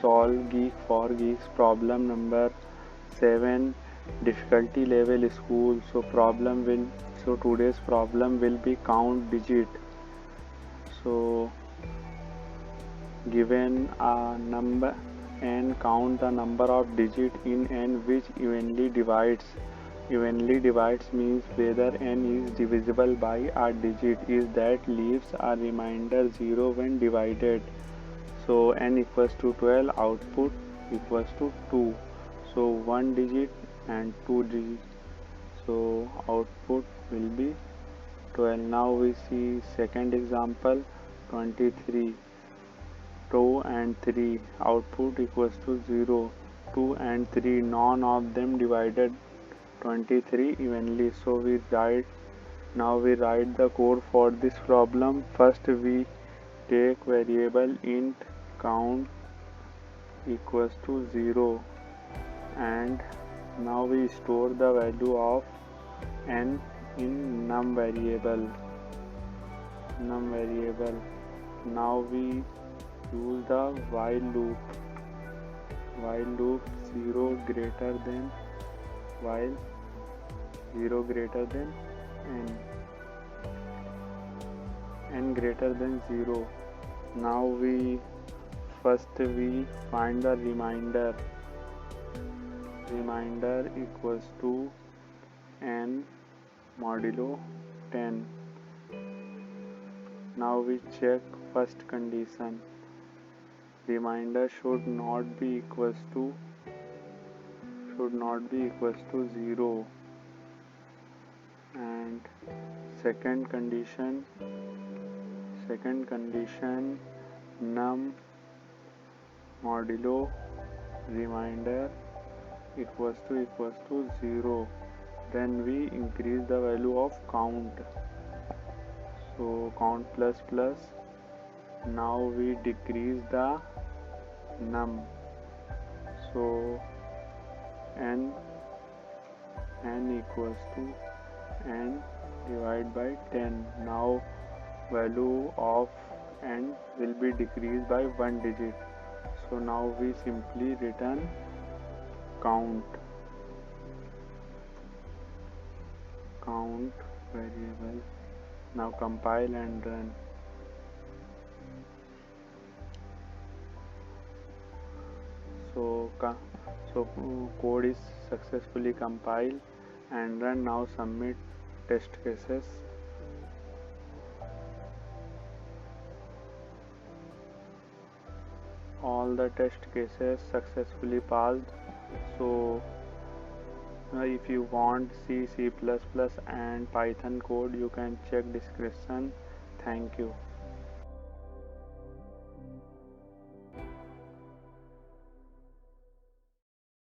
solve Geek for Geeks problem number 7, difficulty level school. So today's problem will be count digit. So given a number and count the number of digit in n which evenly divides. Evenly divides means whether n is divisible by a digit is that leaves a remainder 0 when divided. So n equals to 12, output equals to 2. So 1 digit and 2 digits. So output will be 12. Now we see second example, 23. 2 and 3, output equals to 0. 2 and 3, none of them divided 23 evenly. So we write the code for this problem. First we take variable int count equals to 0, and now we store the value of n in num variable. Now we use the while loop 0 greater than n greater than 0. Now we find the remainder equals to n modulo 10. Now we check first condition, remainder should not be equals to 0, and second condition num modulo remainder equals to 0. Then we increase the value of count, so count plus plus. Now we decrease the num, so n equals to n divided by 10. Now value of n will be decreased by 1 digit. So now we simply return count variable. Now compile and run. So code is successfully compiled and run. Now submit test cases. All the test cases successfully passed. So if you want C++ and Python code, you can check description. Thank you.